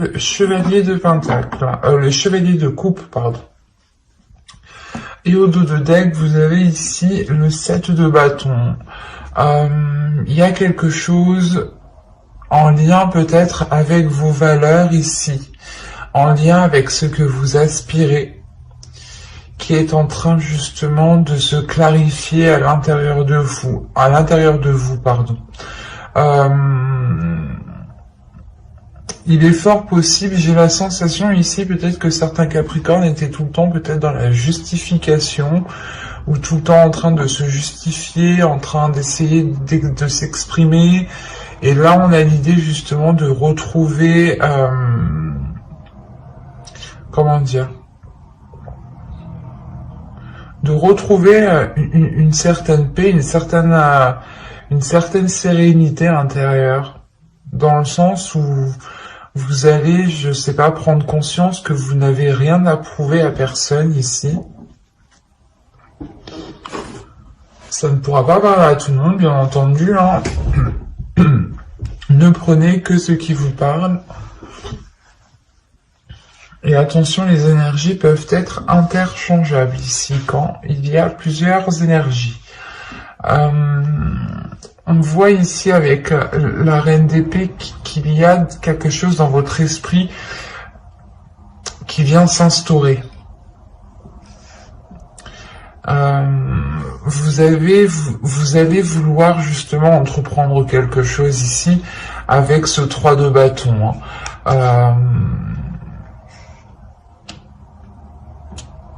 Le chevalier de Pentacle, le chevalier de coupe, pardon. Et au dos de deck, vous avez ici le 7 de bâton. Il y a quelque chose en lien peut-être avec vos valeurs ici, en lien avec ce que vous aspirez, qui est en train justement de se clarifier à l'intérieur de vous, pardon. Il est fort possible, j'ai la sensation ici, peut-être que certains Capricornes étaient tout le temps peut-être dans la justification, ou tout le temps en train de se justifier, en train d'essayer de s'exprimer. Et là, on a l'idée justement de retrouver, comment dire, de retrouver une certaine paix, une certaine sérénité intérieure, dans le sens où vous allez, je sais pas, prendre conscience que vous n'avez rien à prouver à personne ici. Ça ne pourra pas parler à tout le monde, bien entendu, hein. Ne prenez que ce qui vous parle. Et attention, les énergies peuvent être interchangeables ici, quand il y a plusieurs énergies. On voit ici avec la reine d'épée qu'il y a quelque chose dans votre esprit qui vient s'instaurer. Vous allez vouloir justement entreprendre quelque chose ici avec ce 3 de bâton.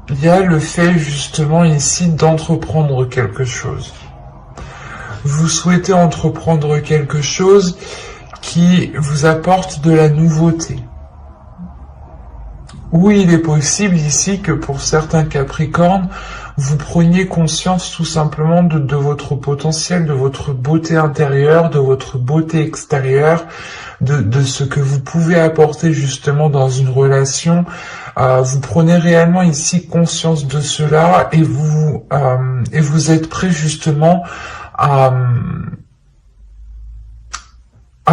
Il y a le fait justement ici d'entreprendre quelque chose. Vous souhaitez entreprendre quelque chose qui vous apporte de la nouveauté. Ou il est possible ici que pour certains Capricornes, vous preniez conscience tout simplement de votre potentiel, de votre beauté intérieure, de votre beauté extérieure, de ce que vous pouvez apporter justement dans une relation. Vous prenez réellement ici conscience de cela et vous êtes prêt justement à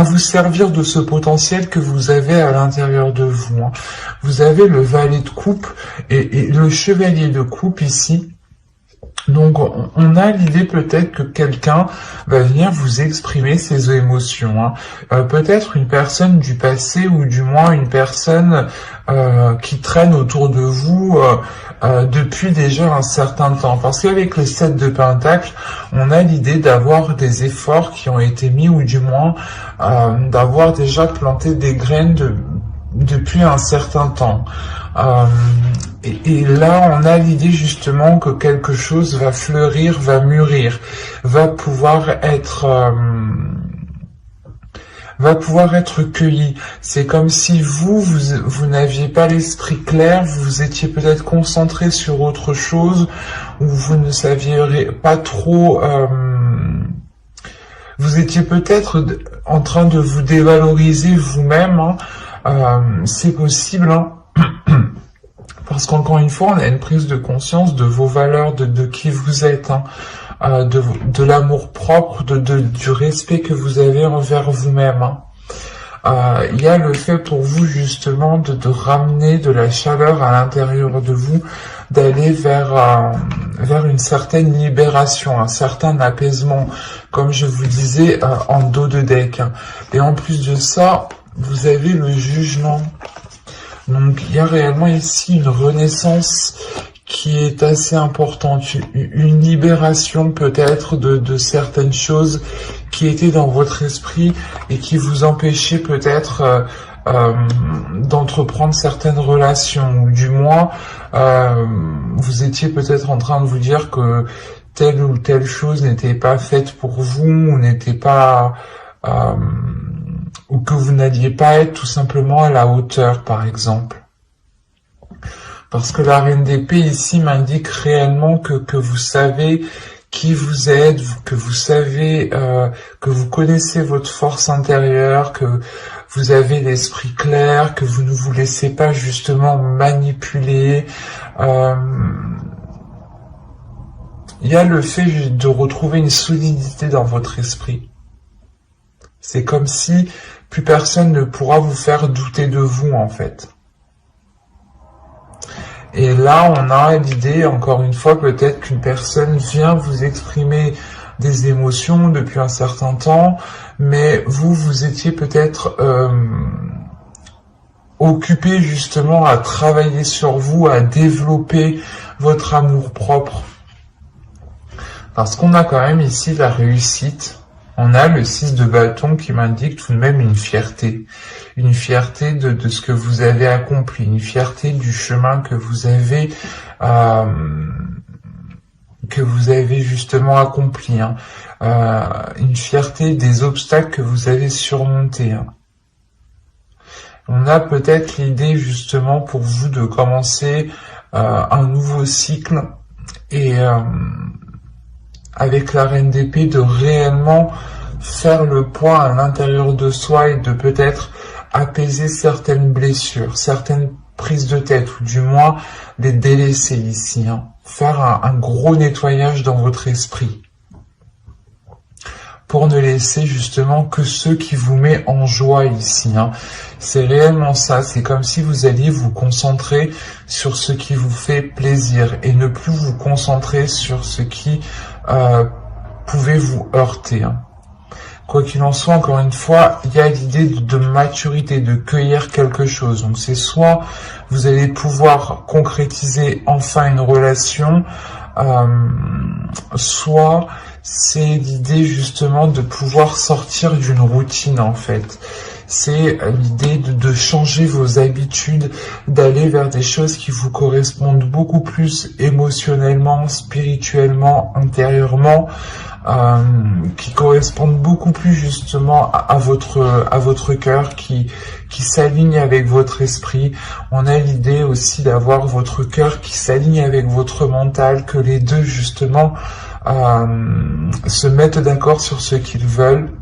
vous servir de ce potentiel que vous avez à l'intérieur de vous. Vous avez le valet de coupe et le chevalier de coupe ici. Donc on a l'idée peut-être que quelqu'un va venir vous exprimer ses émotions. Peut-être une personne du passé ou du moins une personne qui traîne autour de vous depuis déjà un certain temps. Parce qu'avec le 7 de Pentacle, on a l'idée d'avoir des efforts qui ont été mis ou du moins d'avoir déjà planté des graines depuis un certain temps. Et là, on a l'idée justement que quelque chose va fleurir, va mûrir, va pouvoir être cueilli. C'est comme si vous n'aviez pas l'esprit clair, vous étiez peut-être concentré sur autre chose, ou vous ne saviez pas trop... vous étiez peut-être en train de vous dévaloriser vous-même, c'est possible, parce qu'encore une fois, on a une prise de conscience de vos valeurs, de qui vous êtes, de l'amour propre, du respect que vous avez envers vous-même. Il y a le fait pour vous justement de ramener de la chaleur à l'intérieur de vous, d'aller vers une certaine libération, un certain apaisement, comme je vous disais en dos de deck. Et en plus de ça, vous avez le jugement. Donc il y a réellement ici une renaissance qui est assez importante, une libération peut-être de certaines choses qui étaient dans votre esprit et qui vous empêchaient peut-être d'entreprendre certaines relations, ou du moins vous étiez peut-être en train de vous dire que telle ou telle chose n'était pas faite pour vous, ou n'était pas... ou que vous n'alliez pas être tout simplement à la hauteur, par exemple. Parce que la reine d'épée ici m'indique réellement que vous savez qui vous êtes, que vous savez, que vous connaissez votre force intérieure, que vous avez l'esprit clair, que vous ne vous laissez pas justement manipuler. Il y a le fait de retrouver une solidité dans votre esprit. C'est comme si plus personne ne pourra vous faire douter de vous, en fait. Et là, on a l'idée, encore une fois, peut-être qu'une personne vient vous exprimer des émotions depuis un certain temps, mais vous étiez peut-être occupé justement à travailler sur vous, à développer votre amour-propre. Parce qu'on a quand même ici la réussite. On a le 6 de bâton qui m'indique tout de même une fierté de ce que vous avez accompli, une fierté du chemin que vous avez justement accompli, hein. Une fierté des obstacles que vous avez surmontés, hein. On a peut-être l'idée justement pour vous de commencer un nouveau cycle et avec la reine d'épée de réellement faire le point à l'intérieur de soi et de peut-être apaiser certaines blessures, certaines prises de tête ou du moins les délaisser ici, hein. Faire un gros nettoyage dans votre esprit pour ne laisser justement que ce qui vous met en joie ici, hein. C'est réellement ça, c'est comme si vous alliez vous concentrer sur ce qui vous fait plaisir et ne plus vous concentrer sur ce qui pouvait vous heurter, hein. Quoi qu'il en soit, encore une fois, il y a l'idée de maturité, de cueillir quelque chose. Donc c'est soit vous allez pouvoir concrétiser enfin une relation, soit c'est l'idée justement de pouvoir sortir d'une routine en fait. C'est l'idée de changer vos habitudes, d'aller vers des choses qui vous correspondent beaucoup plus émotionnellement, spirituellement, intérieurement, qui correspondent beaucoup plus justement à votre cœur, qui s'aligne avec votre esprit. On a l'idée aussi d'avoir votre cœur qui s'aligne avec votre mental, que les deux justement se mettent d'accord sur ce qu'ils veulent.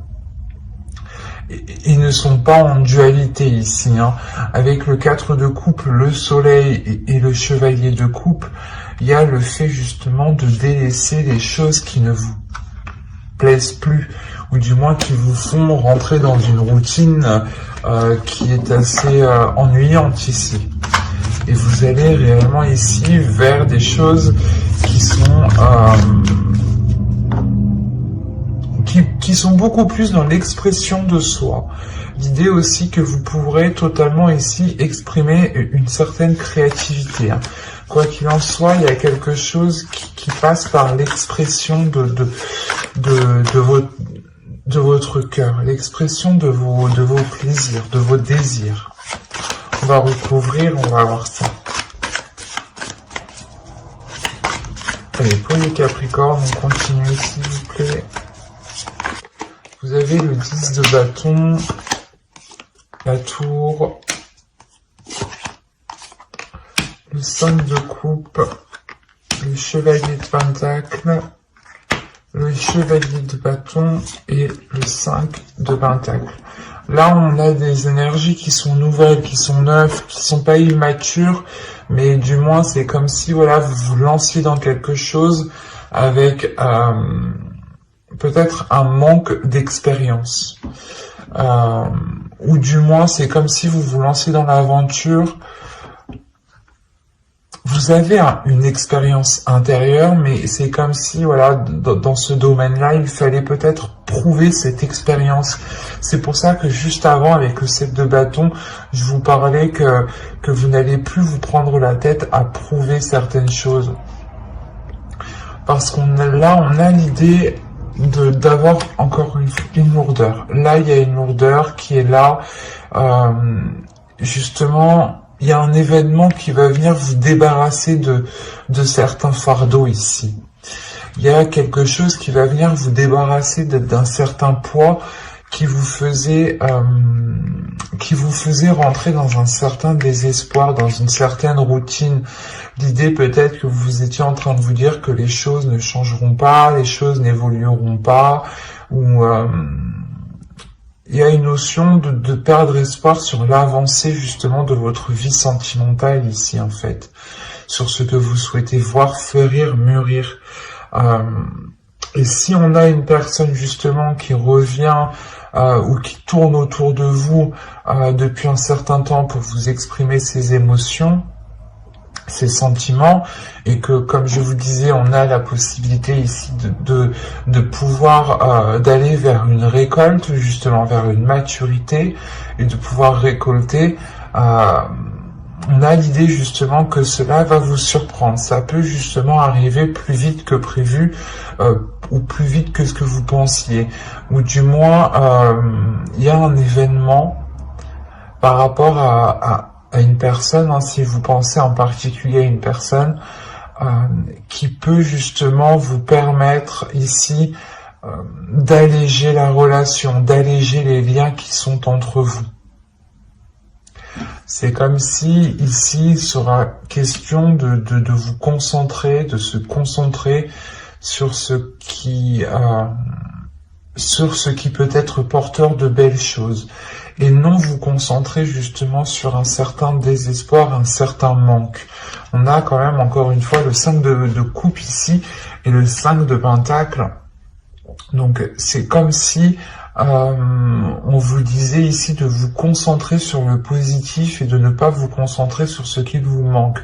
Ils ne sont pas en dualité ici, hein. Avec le 4 de coupe, le soleil et le chevalier de coupe, il y a le fait justement de délaisser les choses qui ne vous plaisent plus, ou du moins qui vous font rentrer dans une routine qui est assez ennuyante ici. Et vous allez réellement ici vers des choses qui sont beaucoup plus dans l'expression de soi. L'idée aussi que vous pourrez totalement ici exprimer une certaine créativité, hein. Quoi qu'il en soit, il y a quelque chose qui passe par l'expression de votre cœur, l'expression de vos plaisirs, de vos désirs. On va recouvrir, on va voir ça. Allez, pour les Capricornes, on continue s'il vous plaît. Vous avez le 10 de bâton, la tour, le 5 de coupe, le chevalier de pentacle, le chevalier de bâton et le 5 de pentacle. Là, on a des énergies qui sont nouvelles, qui sont neuves, qui sont pas immatures, mais du moins, c'est comme si, voilà, vous vous lanciez dans quelque chose avec peut-être un manque d'expérience. Ou du moins, c'est comme si vous vous lanciez dans l'aventure. Vous avez une expérience intérieure, mais c'est comme si, voilà, dans ce domaine-là, il fallait peut-être prouver cette expérience. C'est pour ça que juste avant, avec le 7 de bâton, je vous parlais que vous n'allez plus vous prendre la tête à prouver certaines choses. Parce on a l'idée d'avoir encore une lourdeur. Là, il y a une lourdeur qui est là. Justement, il y a un événement qui va venir vous débarrasser de certains fardeaux ici. Il y a quelque chose qui va venir vous débarrasser d'un certain poids qui vous faisait rentrer dans un certain désespoir, dans une certaine routine. L'idée peut-être que vous étiez en train de vous dire que les choses ne changeront pas, les choses n'évolueront pas, ou il y a une notion de perdre espoir sur l'avancée justement de votre vie sentimentale ici en fait, sur ce que vous souhaitez voir fleurir, mûrir. Et si on a une personne justement qui revient ou qui tourne autour de vous depuis un certain temps pour vous exprimer ses émotions, ses sentiments, et que, comme je vous disais, on a la possibilité ici de pouvoir d'aller vers une récolte, justement vers une maturité, et de pouvoir récolter. On a l'idée justement que cela va vous surprendre. Ça peut justement arriver plus vite que prévu, ou plus vite que ce que vous pensiez, ou du moins il y a un événement par rapport à une personne, hein, si vous pensez en particulier à une personne, qui peut justement vous permettre ici d'alléger la relation, d'alléger les liens qui sont entre vous. C'est comme si ici il sera question de vous concentrer, de se concentrer sur ce qui peut être porteur de belles choses, et non vous concentrer justement sur un certain désespoir, un certain manque. On a quand même encore une fois le 5 de coupe ici et le 5 de pentacle. Donc c'est comme si on vous disait ici de vous concentrer sur le positif et de ne pas vous concentrer sur ce qui vous manque.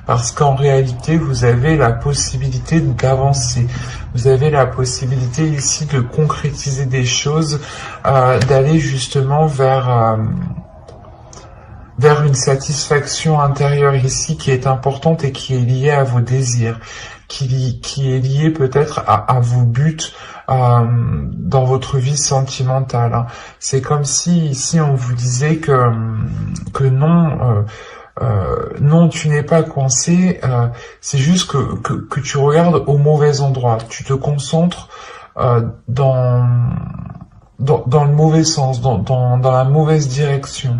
Parce qu'en réalité, vous avez la possibilité d'avancer. Vous avez la possibilité ici de concrétiser des choses, d'aller justement vers une satisfaction intérieure ici qui est importante et qui est liée à vos désirs, qui est liée peut-être à vos buts dans votre vie sentimentale. C'est comme si ici on vous disait que non, non, tu n'es pas coincé, c'est juste que tu regardes au mauvais endroit, tu te concentres dans le mauvais sens, dans la mauvaise direction.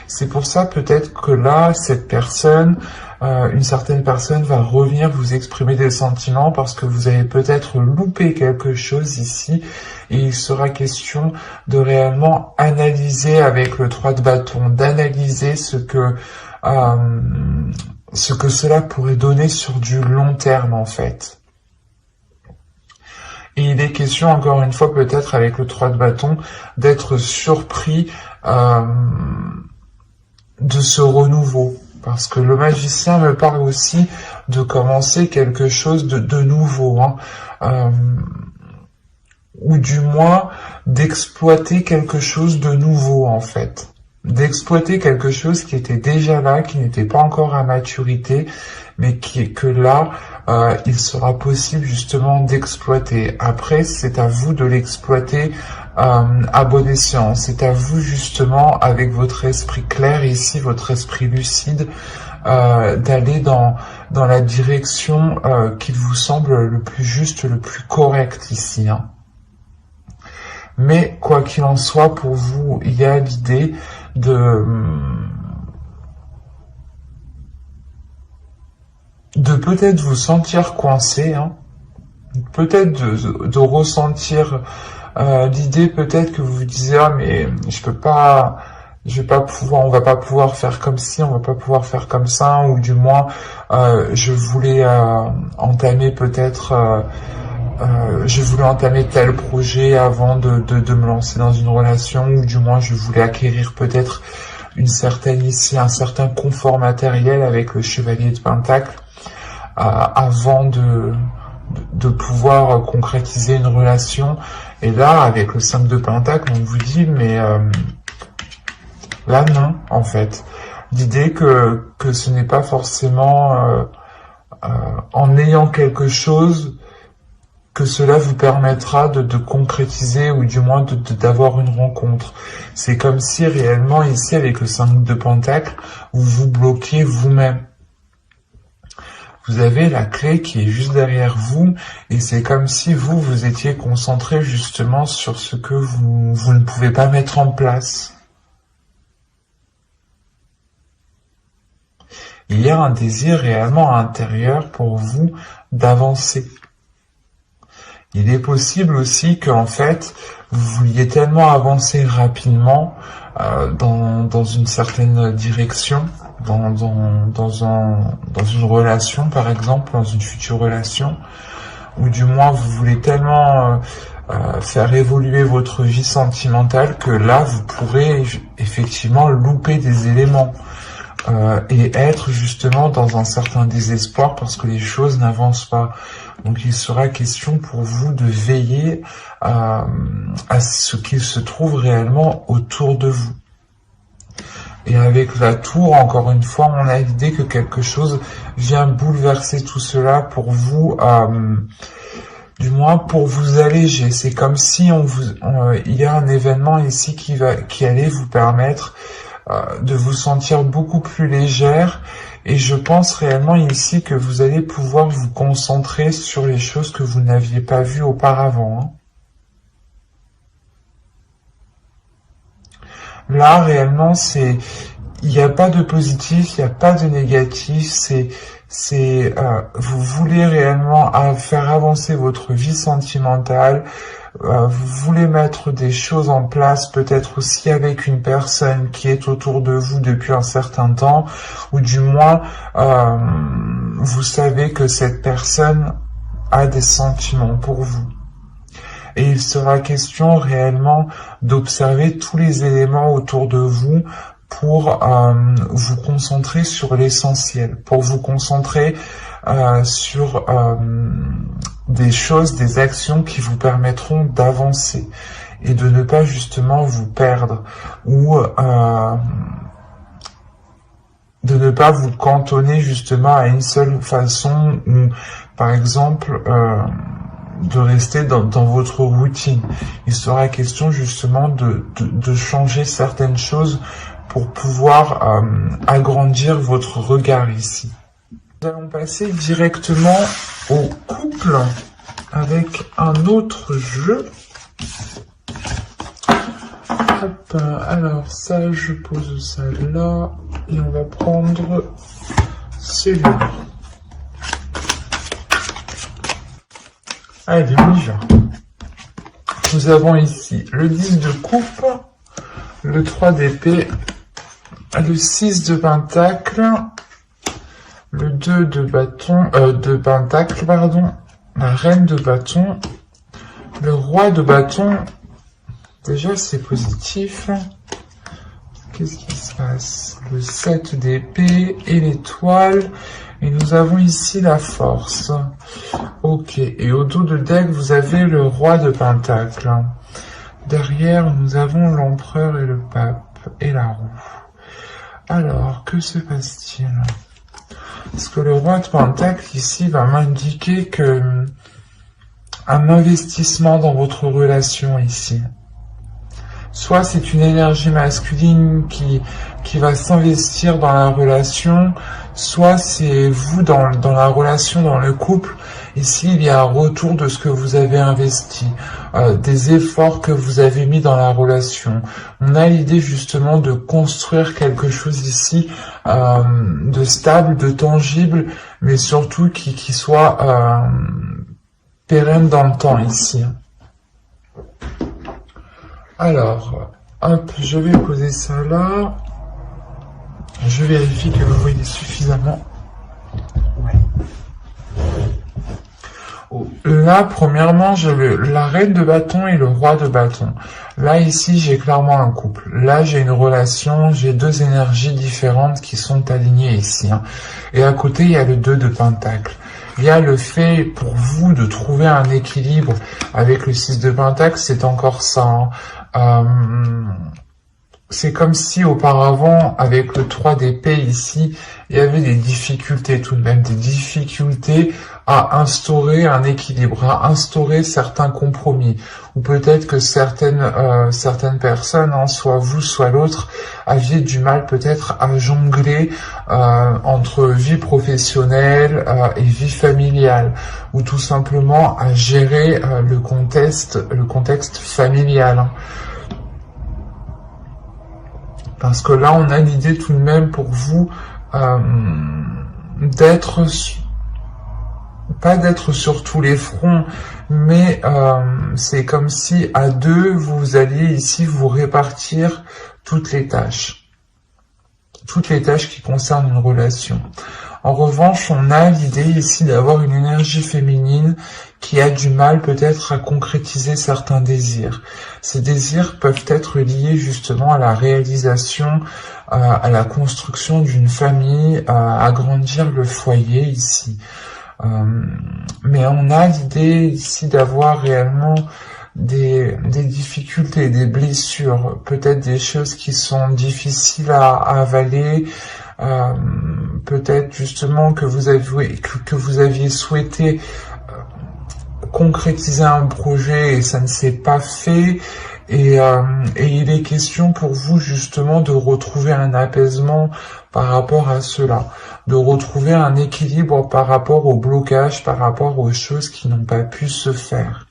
C'est pour ça peut-être que là, cette personne, une certaine personne va revenir vous exprimer des sentiments parce que vous avez peut-être loupé quelque chose ici, et il sera question de réellement analyser avec le 3 de bâton, d'analyser ce que cela pourrait donner sur du long terme en fait. Et il est question encore une fois peut-être avec le 3 de bâton d'être surpris de ce renouveau, parce que le magicien me parle aussi de commencer quelque chose de nouveau, ou du moins d'exploiter quelque chose de nouveau en fait, d'exploiter quelque chose qui était déjà là, qui n'était pas encore à maturité, mais que là, il sera possible justement d'exploiter. Après, c'est à vous de l'exploiter à bon escient. C'est à vous justement, avec votre esprit clair ici, votre esprit lucide, d'aller dans la direction qu'il vous semble le plus juste, le plus correct ici. Mais quoi qu'il en soit, pour vous, il y a l'idée de peut-être vous sentir coincé, peut-être de ressentir l'idée peut-être que vous vous disiez mais je vais pas pouvoir, on va pas pouvoir faire comme ci, on va pas pouvoir faire comme ça, ou du moins je voulais entamer peut-être je voulais entamer tel projet avant de me lancer dans une relation, ou du moins je voulais acquérir peut-être un certain confort matériel avec le chevalier de Pentacle avant de pouvoir concrétiser une relation. Et là, avec le 5 de Pentacle, on vous dit, mais là non, en fait. L'idée que ce n'est pas forcément en ayant quelque chose que cela vous permettra de concrétiser, ou du moins d'avoir une rencontre. C'est comme si réellement ici, avec le 5 de Pentacle, vous vous bloquiez vous-même. Vous avez la clé qui est juste derrière vous, et c'est comme si vous étiez concentré justement sur ce que vous ne pouvez pas mettre en place. Il y a un désir réellement intérieur pour vous d'avancer. Il est possible aussi qu'en fait, vous vouliez tellement avancer rapidement dans une certaine direction, dans une relation par exemple, dans une future relation, ou du moins vous voulez tellement faire évoluer votre vie sentimentale, que là, vous pourrez effectivement louper des éléments et être justement dans un certain désespoir parce que les choses n'avancent pas. Donc il sera question pour vous de veiller à ce qu'il se trouve réellement autour de vous. Et avec la tour, encore une fois, on a l'idée que quelque chose vient bouleverser tout cela pour vous, du moins pour vous alléger. C'est comme si il y a un événement ici qui allait vous permettre de vous sentir beaucoup plus légère. Et je pense réellement ici que vous allez pouvoir vous concentrer sur les choses que vous n'aviez pas vues auparavant, hein. Là, réellement, il n'y a pas de positif, il n'y a pas de négatif, vous voulez réellement faire avancer votre vie sentimentale, vous voulez mettre des choses en place, peut-être aussi avec une personne qui est autour de vous depuis un certain temps, ou du moins, vous savez que cette personne a des sentiments pour vous. Et il sera question réellement d'observer tous les éléments autour de vous pour vous concentrer sur l'essentiel, pour vous concentrer sur des choses, des actions qui vous permettront d'avancer et de ne pas justement vous perdre ou de ne pas vous cantonner justement à une seule façon ou par exemple de rester dans votre routine. Il sera question justement de changer certaines choses pour pouvoir agrandir votre regard ici. Nous allons passer directement au couple avec un autre jeu. Hop, alors ça, je pose ça là et on va prendre celui-là. Allez, on y va. Nous avons ici le 10 de coupe, le 3 d'épée, le 6 de pentacle, le 2 de bâton, de pentacle, pardon, la reine de bâton, le roi de bâton. Déjà, c'est positif. Qu'est-ce qui se passe? Le 7 d'épée et l'étoile. Et nous avons ici la force. Ok. Et au dos de deck, vous avez le roi de pentacle. Derrière, nous avons l'empereur et le pape et la roue. Alors, que se passe-t-il? Parce que le roi de pentacle ici va m'indiquer que un investissement dans votre relation ici. Soit c'est une énergie masculine qui va s'investir dans la relation, soit c'est vous dans la relation, dans le couple. Ici, il y a un retour de ce que vous avez investi, des efforts que vous avez mis dans la relation. On a l'idée justement de construire quelque chose ici de stable, de tangible, mais surtout qui soit pérenne dans le temps ici. Alors, hop, je vais poser ça là. Je vérifie que vous voyez suffisamment. Ouais. Oh, là, premièrement, j'ai la reine de bâton et le roi de bâton. Là, ici, j'ai clairement un couple. Là, j'ai une relation, j'ai deux énergies différentes qui sont alignées ici, hein. Et à côté, il y a le 2 de pentacle. Il y a le fait pour vous de trouver un équilibre avec le 6 de pentacle, c'est encore ça, hein. C'est comme si auparavant, avec le 3 d'épée ici, il y avait des difficultés tout de même, des difficultés à instaurer un équilibre, à instaurer certains compromis. Ou peut-être que certaines personnes, hein, soit vous, soit l'autre, aviez du mal peut-être à jongler entre vie professionnelle et vie familiale, ou tout simplement à gérer le contexte familial. Parce que là, on a l'idée tout de même pour vous pas d'être sur tous les fronts, mais c'est comme si à deux, vous alliez ici vous répartir toutes les tâches qui concernent une relation. En revanche, on a l'idée ici d'avoir une énergie féminine qui a du mal peut-être à concrétiser certains désirs. Ces désirs peuvent être liés justement à la réalisation, à la construction d'une famille, à agrandir le foyer ici. Mais on a l'idée ici d'avoir réellement des difficultés, des blessures, peut-être des choses qui sont difficiles à avaler, peut-être justement que vous aviez souhaité concrétiser un projet et ça ne s'est pas fait, et il est question pour vous justement de retrouver un apaisement par rapport à cela, de retrouver un équilibre par rapport au blocage, par rapport aux choses qui n'ont pas pu se faire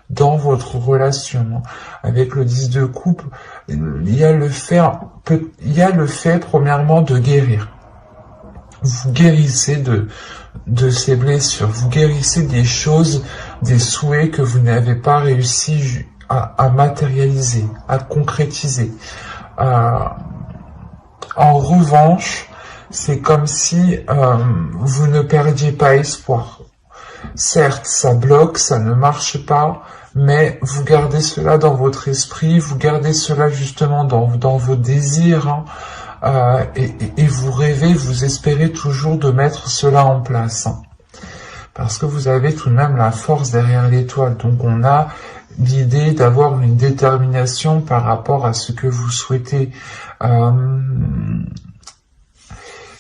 dans votre relation. Avec le 10 de coupe, il y a le fait premièrement de guérir. Vous guérissez de ces blessures, vous guérissez des choses, des souhaits que vous n'avez pas réussi à matérialiser, à concrétiser. En revanche, c'est comme si vous ne perdiez pas espoir. Certes, ça bloque, ça ne marche pas, mais vous gardez cela dans votre esprit, vous gardez cela justement dans vos désirs, et vous rêvez, vous espérez toujours de mettre cela en place. Parce que vous avez tout de même la force derrière l'étoile. Donc on a l'idée d'avoir une détermination par rapport à ce que vous souhaitez.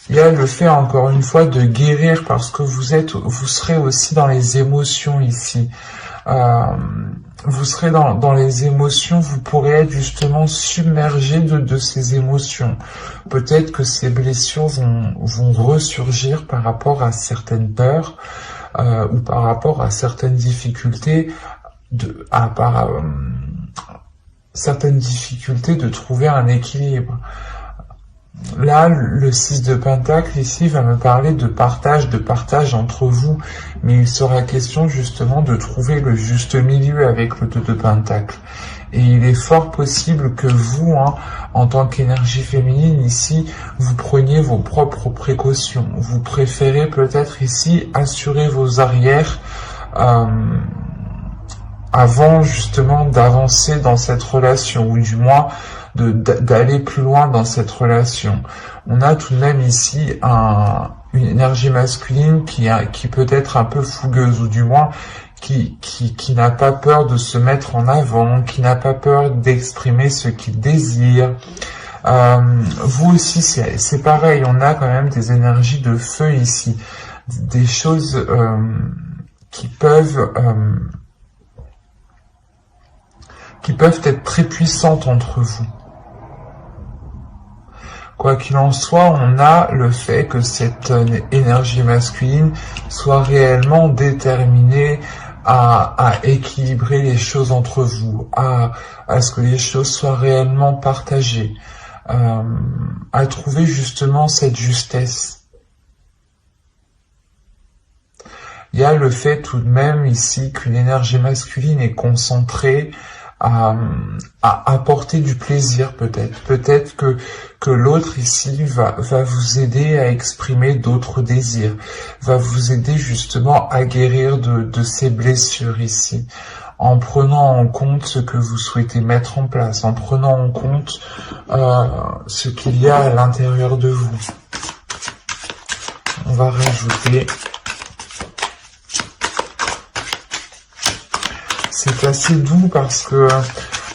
Il y a le fait, encore une fois, de guérir parce que vous serez aussi dans les émotions ici. Vous serez dans les émotions, vous pourrez être justement submergé de ces émotions. Peut-être que ces blessures vont ressurgir par rapport à certaines peurs, ou par rapport à certaines difficultés, certaines difficultés de trouver un équilibre. Là, le 6 de Pentacle ici va me parler de partage entre vous, mais il sera question justement de trouver le juste milieu avec le 2 de Pentacle. Et il est fort possible que vous, en tant qu'énergie féminine ici, vous preniez vos propres précautions. Vous préférez peut-être ici assurer vos arrières avant justement d'avancer dans cette relation, ou du moins d'aller plus loin dans cette relation. On a tout de même ici une énergie masculine qui peut être un peu fougueuse, ou du moins qui n'a pas peur de se mettre en avant, qui n'a pas peur d'exprimer ce qu'il désire. Vous aussi, c'est pareil, on a quand même des énergies de feu ici, des choses qui peuvent être très puissantes entre vous. Quoi qu'il en soit, on a le fait que cette énergie masculine soit réellement déterminée à équilibrer les choses entre vous, à ce que les choses soient réellement partagées, à trouver justement cette justesse. Il y a le fait tout de même ici qu'une énergie masculine est concentrée à apporter du plaisir, peut-être. Peut-être que l'autre ici va vous aider à exprimer d'autres désirs, va vous aider justement à guérir de ces blessures ici, en prenant en compte ce que vous souhaitez mettre en place, en prenant en compte ce qu'il y a à l'intérieur de vous. On va rajouter... C'est assez doux parce que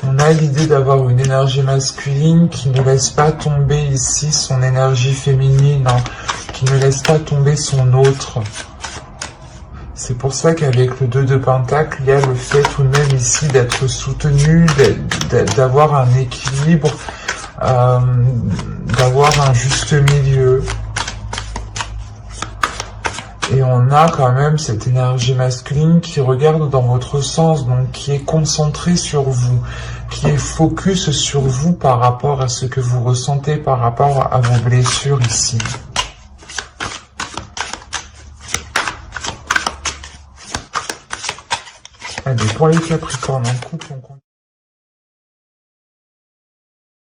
on a l'idée d'avoir une énergie masculine qui ne laisse pas tomber ici son énergie féminine, qui ne laisse pas tomber son autre. C'est pour ça qu'avec le 2 de Pentacle, il y a le fait tout de même ici d'être soutenu, d'avoir un équilibre, d'avoir un juste milieu. Et on a quand même cette énergie masculine qui regarde dans votre sens, donc qui est concentrée sur vous, qui est focus sur vous par rapport à ce que vous ressentez, par rapport à vos blessures ici. Allez, pour les Capricornes en couple, on continue.